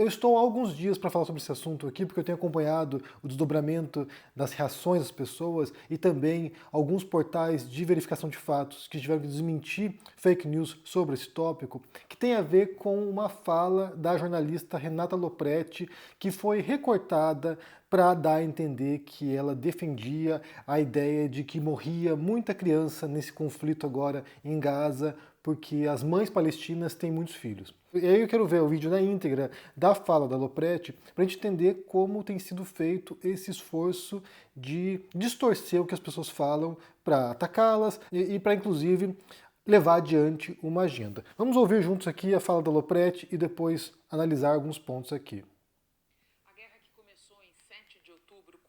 Eu estou há alguns dias para falar sobre esse assunto aqui, porque eu tenho acompanhado o desdobramento das reações das pessoas e também alguns portais de verificação de fatos que tiveram que desmentir fake news sobre esse tópico, que tem a ver com uma fala da jornalista Renata Lopretti, que foi recortada para dar a entender que ela defendia a ideia de que morria muita criança nesse conflito agora em Gaza, porque as mães palestinas têm muitos filhos. E aí eu quero ver o vídeo na íntegra da fala da Lopretti para a gente entender como tem sido feito esse esforço de distorcer o que as pessoas falam para atacá-las e para, inclusive, levar adiante uma agenda. Vamos ouvir juntos aqui a fala da Lopretti e depois analisar alguns pontos aqui.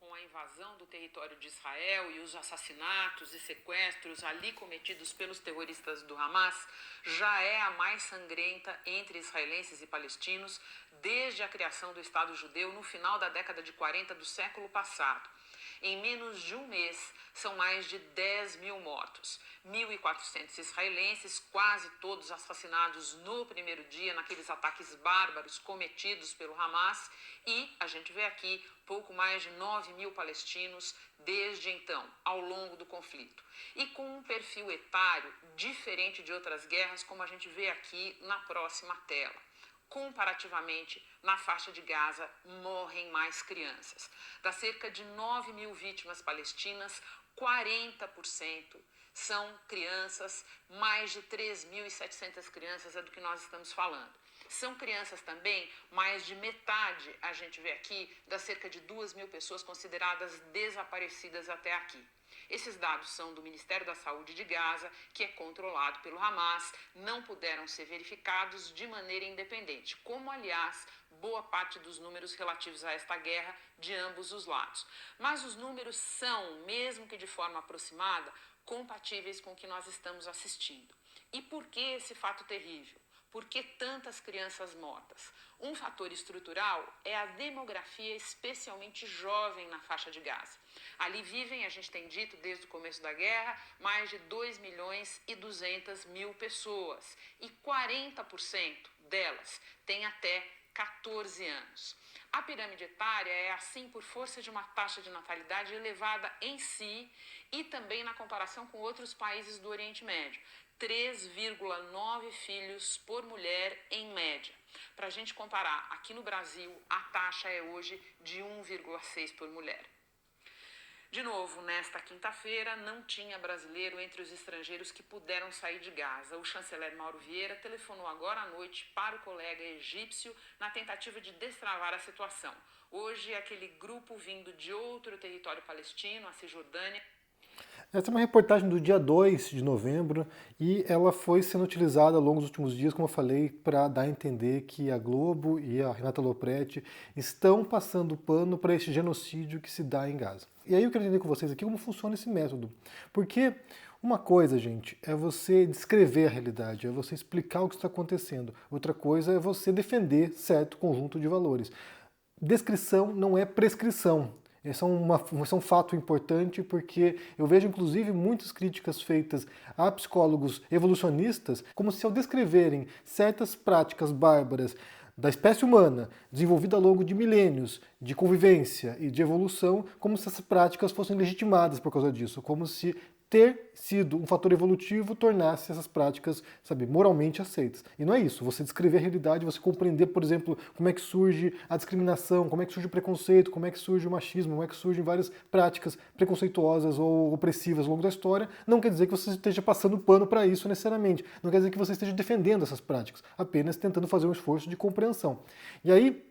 Com a invasão do território de Israel e os assassinatos e sequestros ali cometidos pelos terroristas do Hamas, já é a mais sangrenta entre israelenses e palestinos desde a criação do Estado judeu no final da década de 40 do século passado. Em menos de um mês, são mais de 10 mil mortos. 1.400 israelenses, quase todos assassinados no primeiro dia, naqueles ataques bárbaros cometidos pelo Hamas. E, a gente vê aqui, pouco mais de 9 mil palestinos desde então, ao longo do conflito. E com um perfil etário diferente de outras guerras, como a gente vê aqui na próxima tela. Comparativamente, na faixa de Gaza, morrem mais crianças. Das cerca de 9 mil vítimas palestinas, 40% são crianças, mais de 3.700 crianças é do que nós estamos falando. São crianças também, mais de metade, a gente vê aqui, das cerca de 2 mil pessoas consideradas desaparecidas até aqui. Esses dados são do Ministério da Saúde de Gaza, que é controlado pelo Hamas, não puderam ser verificados de maneira independente, como, aliás, boa parte dos números relativos a esta guerra de ambos os lados. Mas os números são, mesmo que de forma aproximada, compatíveis com o que nós estamos assistindo. E por que esse fato terrível? Por que tantas crianças mortas? Um fator estrutural é a demografia, especialmente jovem, na faixa de Gaza. Ali vivem, a gente tem dito desde o começo da guerra, mais de 2.200.000 pessoas. E 40% delas têm até 14 anos. A pirâmide etária é assim por força de uma taxa de natalidade elevada em si e também na comparação com outros países do Oriente Médio. 3,9 filhos por mulher em média. Para a gente comparar, aqui no Brasil, a taxa é hoje de 1,6 por mulher. De novo, nesta quinta-feira, não tinha brasileiro entre os estrangeiros que puderam sair de Gaza. O chanceler Mauro Vieira telefonou agora à noite para o colega egípcio na tentativa de destravar a situação. Hoje, aquele grupo vindo de outro território palestino, a Cisjordânia. Essa é uma reportagem do dia 2 de novembro e ela foi sendo utilizada ao longo dos últimos dias, como eu falei, para dar a entender que a Globo e a Renata Lopretti estão passando pano para esse genocídio que se dá em Gaza. E aí eu quero entender com vocês aqui como funciona esse método. Porque uma coisa, gente, é você descrever a realidade, é você explicar o que está acontecendo. Outra coisa é você defender certo conjunto de valores. Descrição não é prescrição. Esse é um fato importante porque eu vejo inclusive muitas críticas feitas a psicólogos evolucionistas como se ao descreverem certas práticas bárbaras da espécie humana, desenvolvida ao longo de milênios de convivência e de evolução, como se essas práticas fossem legitimadas por causa disso, como se ter sido um fator evolutivo tornasse essas práticas, sabe, moralmente aceitas. E não é isso. Você descrever a realidade, você compreender, por exemplo, como é que surge a discriminação, como é que surge o preconceito, como é que surge o machismo, como é que surgem várias práticas preconceituosas ou opressivas ao longo da história, não quer dizer que você esteja passando pano para isso necessariamente. Não quer dizer que você esteja defendendo essas práticas, apenas tentando fazer um esforço de compreensão. E aí,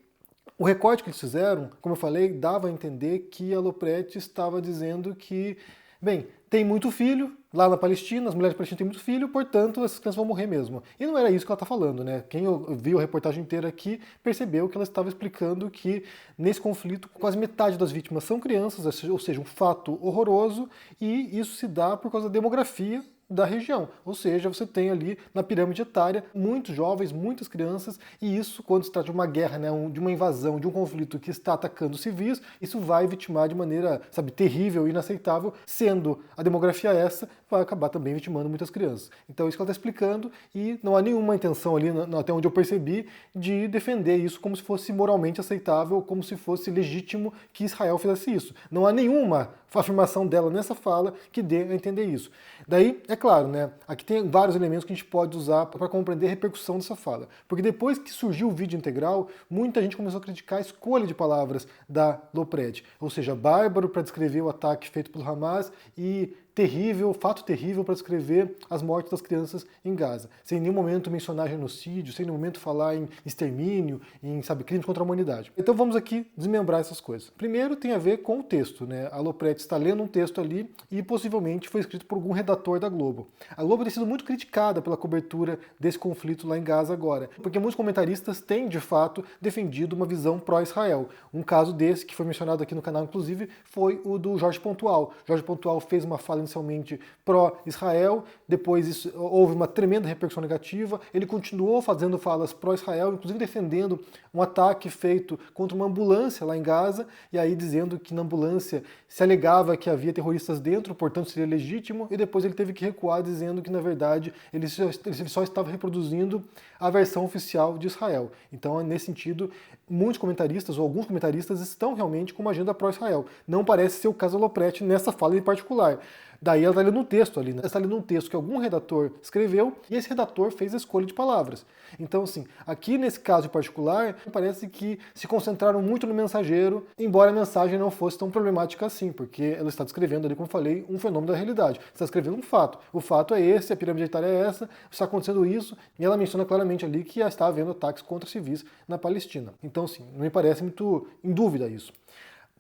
o recorte que eles fizeram, como eu falei, dava a entender que a Lopretti estava dizendo que, bem, tem muito filho lá na Palestina, as mulheres palestinas têm muito filho, portanto, essas crianças vão morrer mesmo. E não era isso que ela está falando, né? Quem viu a reportagem inteira aqui percebeu que ela estava explicando que nesse conflito quase metade das vítimas são crianças, ou seja, um fato horroroso, e isso se dá por causa da demografia da região. Ou seja, você tem ali na pirâmide etária muitos jovens, muitas crianças, e isso, quando se trata de uma guerra, né, de uma invasão, de um conflito que está atacando civis, isso vai vitimar de maneira, sabe, terrível e inaceitável, sendo a demografia essa, vai acabar também vitimando muitas crianças. Então, isso que ela está explicando, e não há nenhuma intenção ali, até onde eu percebi, de defender isso como se fosse moralmente aceitável, como se fosse legítimo que Israel fizesse isso. Não há nenhuma afirmação dela nessa fala que dê a entender isso. Daí, é claro, né, aqui tem vários elementos que a gente pode usar para compreender a repercussão dessa fala. Porque depois que surgiu o vídeo integral, muita gente começou a criticar a escolha de palavras da Lopred. Ou seja, bárbaro para descrever o ataque feito pelo Hamas e terrível, fato terrível para descrever as mortes das crianças em Gaza. Sem em nenhum momento mencionar genocídio, sem em nenhum momento falar em extermínio, em, sabe, crimes contra a humanidade. Então vamos aqui desmembrar essas coisas. Primeiro tem a ver com o texto, né? A Lopred está lendo um texto ali e possivelmente foi escrito por algum redator da Globo. A Globo tem sido muito criticada pela cobertura desse conflito lá em Gaza agora, porque muitos comentaristas têm, de fato, defendido uma visão pró-Israel. Um caso desse, que foi mencionado aqui no canal, inclusive, foi o do Jorge Pontual. Jorge Pontual fez uma fala inicialmente pró-Israel, depois houve uma tremenda repercussão negativa, ele continuou fazendo falas pró-Israel, inclusive defendendo um ataque feito contra uma ambulância lá em Gaza, e aí dizendo que na ambulância se alegava que havia terroristas dentro, portanto seria legítimo, e depois ele teve que recuar dizendo que na verdade ele só estava reproduzindo a versão oficial de Israel. Então, nesse sentido, muitos comentaristas, ou alguns comentaristas, estão realmente com uma agenda pró-Israel. Não parece ser o caso da Lopred nessa fala em particular. Daí ela está lendo um texto ali, né? Ela está lendo um texto que algum redator escreveu e esse redator fez a escolha de palavras. Então, assim, aqui nesse caso em particular, parece que se concentraram muito no mensageiro, embora a mensagem não fosse tão problemática assim, porque ela está descrevendo ali, como eu falei, um fenômeno da realidade. Está escrevendo um fato. O fato é esse, a pirâmide etária é essa, está acontecendo isso, e ela menciona claramente ali que está havendo ataques contra civis na Palestina. Então, assim, não me parece muito em dúvida isso.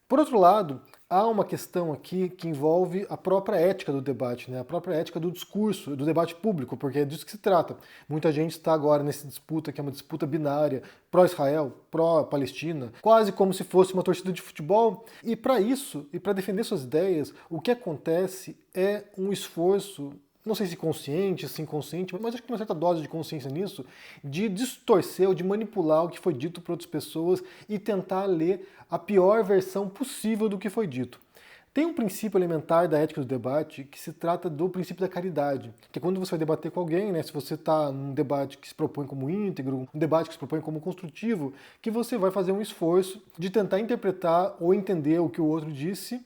Por outro lado, há uma questão aqui que envolve a própria ética do debate, né? A própria ética do discurso, do debate público, porque é disso que se trata. Muita gente está agora nessa disputa, que é uma disputa binária, pró-Israel, pró-Palestina, quase como se fosse uma torcida de futebol. E para isso, e para defender suas ideias, o que acontece é um esforço, não sei se consciente, se inconsciente, mas acho que tem uma certa dose de consciência nisso, de distorcer ou de manipular o que foi dito por outras pessoas e tentar ler a pior versão possível do que foi dito. Tem um princípio elementar da ética do debate que se trata do princípio da caridade, que é quando você vai debater com alguém, né, se você está num debate que se propõe como íntegro, um debate que se propõe como construtivo, que você vai fazer um esforço de tentar interpretar ou entender o que o outro disse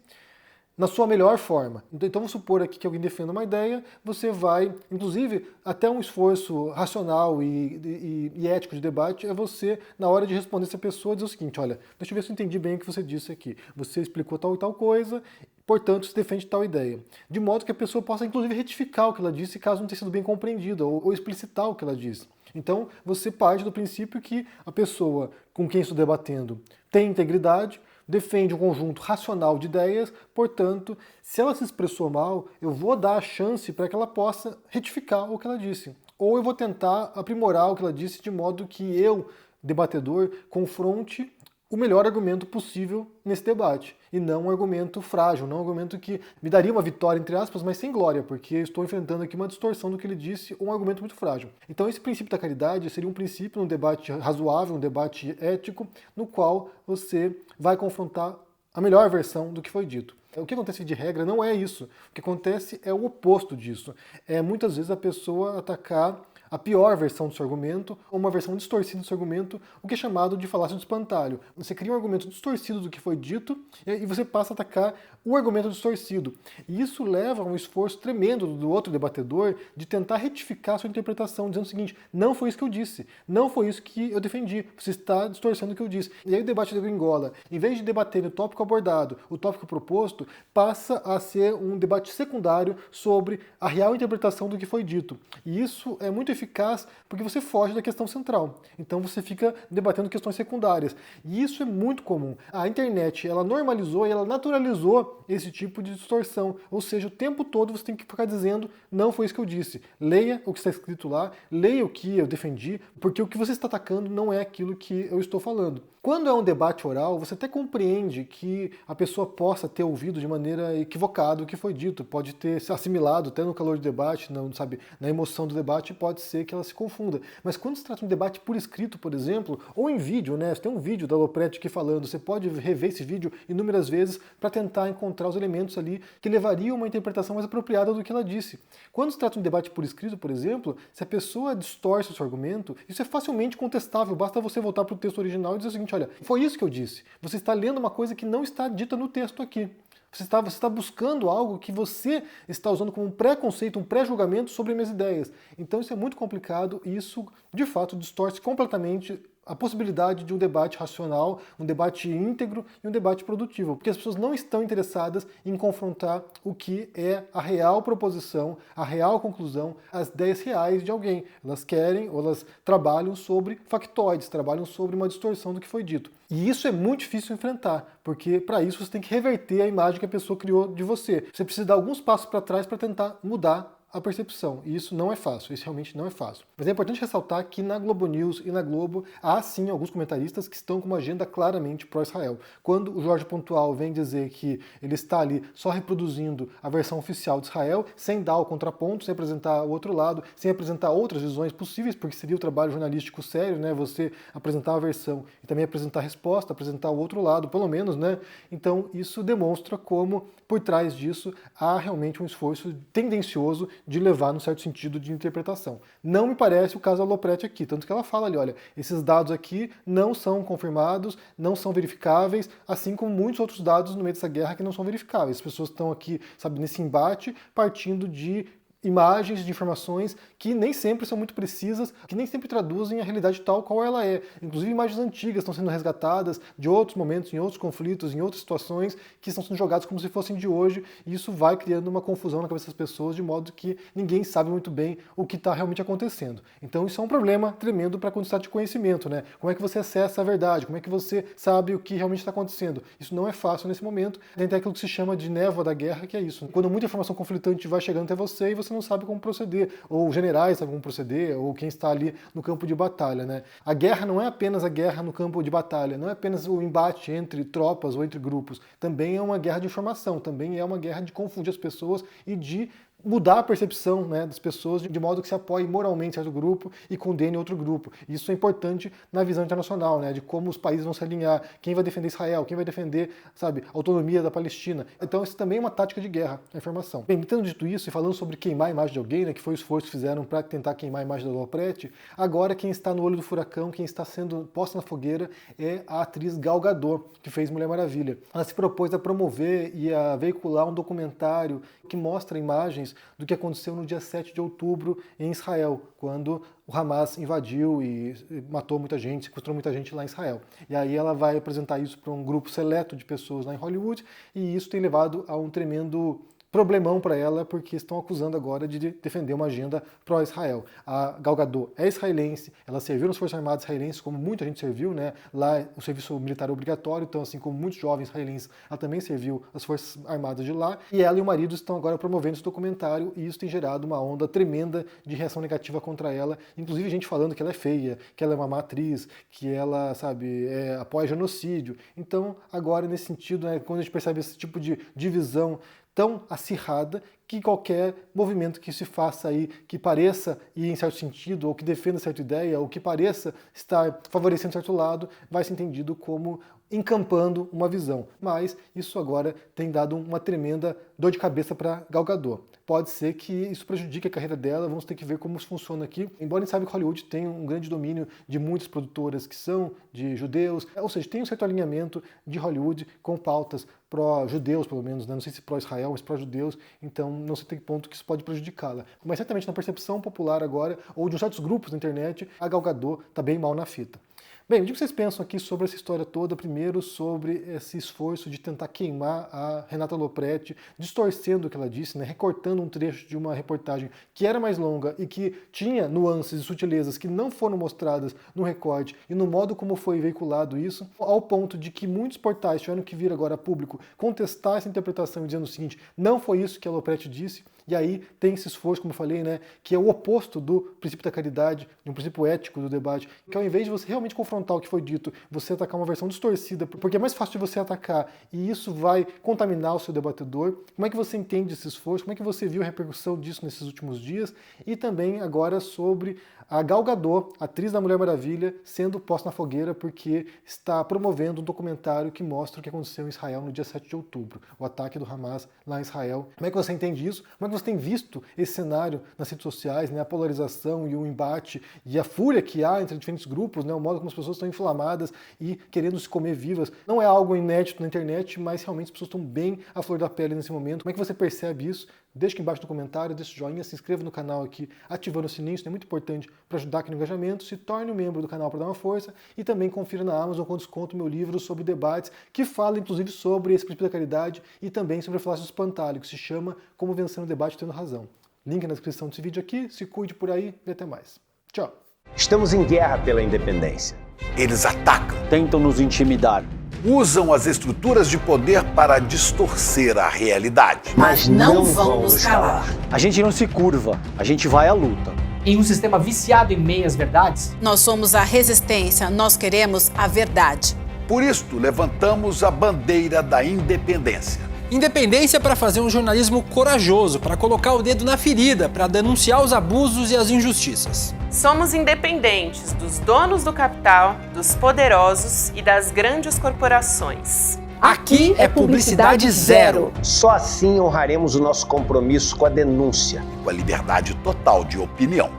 na sua melhor forma. Então vamos supor aqui que alguém defenda uma ideia, você vai, inclusive, até um esforço racional e ético de debate é você, na hora de responder essa pessoa, dizer o seguinte: olha, deixa eu ver se eu entendi bem o que você disse aqui. Você explicou tal e tal coisa, portanto se defende tal ideia. De modo que a pessoa possa, inclusive, retificar o que ela disse caso não tenha sido bem compreendida, ou explicitar o que ela disse. Então você parte do princípio que a pessoa com quem estou debatendo tem integridade, defende um conjunto racional de ideias, portanto, se ela se expressou mal, eu vou dar a chance para que ela possa retificar o que ela disse. Ou eu vou tentar aprimorar o que ela disse de modo que eu, debatedor, confronte o melhor argumento possível nesse debate, e não um argumento frágil, não um argumento que me daria uma vitória, entre aspas, mas sem glória, porque eu estou enfrentando aqui uma distorção do que ele disse, ou um argumento muito frágil. Então esse princípio da caridade seria um princípio num debate razoável, um debate ético, no qual você vai confrontar a melhor versão do que foi dito. O que acontece de regra não é isso. O que acontece é o oposto disso. É muitas vezes a pessoa atacar a pior versão do seu argumento, ou uma versão distorcida do seu argumento, o que é chamado de falácia do espantalho. Você cria um argumento distorcido do que foi dito e você passa a atacar o argumento distorcido. E isso leva a um esforço tremendo do outro debatedor de tentar retificar a sua interpretação, dizendo o seguinte: não foi isso que eu disse, não foi isso que eu defendi, você está distorcendo o que eu disse. E aí o debate degringola. Em vez de debater o tópico abordado, o tópico proposto, passa a ser um debate secundário sobre a real interpretação do que foi dito. E isso é muito eficaz ineficaz porque você foge da questão central. Então você fica debatendo questões secundárias. E isso é muito comum. A internet, ela normalizou e ela naturalizou esse tipo de distorção. Ou seja, o tempo todo você tem que ficar dizendo, não foi isso que eu disse. Leia o que está escrito lá, leia o que eu defendi, porque o que você está atacando não é aquilo que eu estou falando. Quando é um debate oral, você até compreende que a pessoa possa ter ouvido de maneira equivocada o que foi dito, pode ter se assimilado até no calor do debate, não, sabe, na emoção do debate, pode ser que ela se confunda. Mas quando se trata de um debate por escrito, por exemplo, ou em vídeo, né? Você tem um vídeo da Lopretti aqui falando, você pode rever esse vídeo inúmeras vezes para tentar encontrar os elementos ali que levariam a uma interpretação mais apropriada do que ela disse. Quando se trata de um debate por escrito, por exemplo, se a pessoa distorce o seu argumento, isso é facilmente contestável, basta você voltar para o texto original e dizer o seguinte, olha, foi isso que eu disse. Você está lendo uma coisa que não está dita no texto aqui. Você está buscando algo que você está usando como um preconceito, um pré-julgamento sobre minhas ideias. Então isso é muito complicado e isso, de fato, distorce completamente a possibilidade de um debate racional, um debate íntegro e um debate produtivo, porque as pessoas não estão interessadas em confrontar o que é a real proposição, a real conclusão, as ideias reais de alguém. Elas querem ou elas trabalham sobre factoides, trabalham sobre uma distorção do que foi dito. E isso é muito difícil enfrentar, porque para isso você tem que reverter a imagem que a pessoa criou de você. Você precisa dar alguns passos para trás para tentar mudar a percepção. E isso não é fácil, isso realmente não é fácil. Mas é importante ressaltar que na Globo News e na Globo há sim alguns comentaristas que estão com uma agenda claramente pró-Israel. Quando o Jorge Pontual vem dizer que ele está ali só reproduzindo a versão oficial de Israel, sem dar o contraponto, sem apresentar o outro lado, sem apresentar outras visões possíveis, porque seria o trabalho jornalístico sério, né? Você apresentar a versão e também apresentar a resposta, apresentar o outro lado, pelo menos, né? Então isso demonstra como por trás disso há realmente um esforço tendencioso de levar num certo sentido de interpretação. Não me parece o caso da Lopretti aqui, tanto que ela fala ali, olha, esses dados aqui não são confirmados, não são verificáveis, assim como muitos outros dados no meio dessa guerra que não são verificáveis. As pessoas estão aqui, sabe, nesse embate, partindo de imagens, de informações que nem sempre são muito precisas, que nem sempre traduzem a realidade tal qual ela é. Inclusive imagens antigas estão sendo resgatadas de outros momentos, em outros conflitos, em outras situações, que estão sendo jogadas como se fossem de hoje, e isso vai criando uma confusão na cabeça das pessoas, de modo que ninguém sabe muito bem o que está realmente acontecendo. Então isso é um problema tremendo para quando se trata de conhecimento, né? Como é que você acessa a verdade? Como é que você sabe o que realmente está acontecendo? Isso não é fácil nesse momento, tem aquilo que se chama de névoa da guerra, que é isso. Quando muita informação conflitante vai chegando até você e você não sabe como proceder, ou os generais sabem como proceder, ou quem está ali no campo de batalha, né? A guerra não é apenas a guerra no campo de batalha, não é apenas o embate entre tropas ou entre grupos, também é uma guerra de informação, também é uma guerra de confundir as pessoas e de mudar a percepção, né, das pessoas de modo que se apoie moralmente certo grupo e condene outro grupo. Isso é importante na visão internacional, né, de como os países vão se alinhar, quem vai defender Israel, quem vai defender, sabe, a autonomia da Palestina. Então isso também é uma tática de guerra, a informação. Bem, tendo dito isso e falando sobre queimar a imagem de alguém, né, que foi o esforço que fizeram para tentar queimar a imagem da Lopretti, agora quem está no olho do furacão, quem está sendo posta na fogueira é a atriz Gal Gadot, que fez Mulher Maravilha. Ela se propôs a promover e a veicular um documentário que mostra imagens do que aconteceu no dia 7 de outubro em Israel, quando o Hamas invadiu e matou muita gente, sequestrou muita gente lá em Israel. E aí ela vai apresentar isso para um grupo seleto de pessoas lá em Hollywood, e isso tem levado a um tremendo problemão para ela, porque estão acusando agora de defender uma agenda pró-Israel. A Gal Gadot é israelense, ela serviu nas Forças Armadas israelenses, como muita gente serviu, né? Lá o serviço militar é obrigatório, então assim como muitos jovens israelenses, ela também serviu as Forças Armadas de lá, e ela e o marido estão agora promovendo esse documentário, e isso tem gerado uma onda tremenda de reação negativa contra ela, inclusive gente falando que ela é feia, que ela é uma má atriz, que ela, sabe, apoia genocídio. Então, agora, nesse sentido, né, quando a gente percebe esse tipo de divisão tão acirrada, que qualquer movimento que se faça aí, que pareça ir em certo sentido, ou que defenda certa ideia, ou que pareça estar favorecendo certo lado, vai ser entendido como encampando uma visão. Mas isso agora tem dado uma tremenda dor de cabeça para Gal Gadot. Pode ser que isso prejudique a carreira dela, vamos ter que ver como isso funciona aqui. Embora a gente saiba que Hollywood tem um grande domínio de muitas produtoras que são de judeus, ou seja, tem um certo alinhamento de Hollywood com pautas pró-judeus, pelo menos, né? Não sei se pró-Israel, mas pró-judeus, então não sei até que ponto que isso pode prejudicá-la. Mas certamente na percepção popular agora, ou de certos grupos na internet, a Gal Gadot está bem mal na fita. Bem, o que vocês pensam aqui sobre essa história toda? Primeiro, sobre esse esforço de tentar queimar a Renata Lopretti, distorcendo o que ela disse, né? Recortando um trecho de uma reportagem que era mais longa e que tinha nuances e sutilezas que não foram mostradas no recorte e no modo como foi veiculado isso, ao ponto de que muitos portais tiveram que vir agora a público contestar essa interpretação dizendo o seguinte: não foi isso que a Lopretti disse. E aí tem esse esforço, como eu falei, né, que é o oposto do princípio da caridade, de um princípio ético do debate, que ao invés de você realmente confrontar o que foi dito, você atacar uma versão distorcida, porque é mais fácil de você atacar e isso vai contaminar o seu debatedor. Como é que você entende esse esforço? Como é que você viu a repercussão disso nesses últimos dias? E também agora sobre a Gal Gadot, atriz da Mulher Maravilha, sendo posta na fogueira porque está promovendo um documentário que mostra o que aconteceu em Israel no dia 7 de outubro, o ataque do Hamas lá em Israel. Como é que você entende isso? Como é que você tem visto esse cenário nas redes sociais, né? A polarização e o embate e a fúria que há entre diferentes grupos, né? O modo como as pessoas estão inflamadas e querendo se comer vivas. Não é algo inédito na internet, mas realmente as pessoas estão bem à flor da pele nesse momento. Como é que você percebe isso? Deixe aqui embaixo no comentário, deixe o joinha, se inscreva no canal aqui, ativando o sininho, isso é muito importante para ajudar aqui no engajamento, se torne um membro do canal para dar uma força e também confira na Amazon com desconto meu livro sobre debates, que fala inclusive sobre esse princípio da caridade e também sobre a falácia do espantalho, que se chama Como Vencer no Debate Tendo Razão. Link na descrição desse vídeo aqui, se cuide por aí e até mais. Tchau! Estamos em guerra pela independência. Eles atacam, Tentam nos intimidar. usam as estruturas de poder para distorcer a realidade. Mas não vão nos calar. A gente não se curva, a gente vai à luta. Em um sistema viciado em meias-verdades, Nós somos a resistência, nós queremos a verdade. Por isto, levantamos a bandeira da independência. Independência para fazer um jornalismo corajoso, para colocar o dedo na ferida, para denunciar os abusos e as injustiças. Somos independentes dos donos do capital, dos poderosos e das grandes corporações. Aqui é publicidade zero. Só assim honraremos o nosso compromisso com a denúncia. Com a liberdade total de opinião.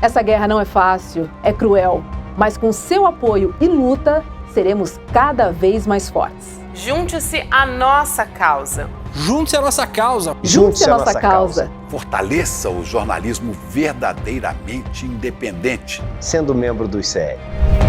Essa guerra não é fácil, é cruel, mas com seu apoio e luta, seremos cada vez mais fortes. Junte-se à nossa causa. Junte-se à nossa causa. Junte-se à nossa causa. Fortaleça o jornalismo verdadeiramente independente. Sendo membro do ICL.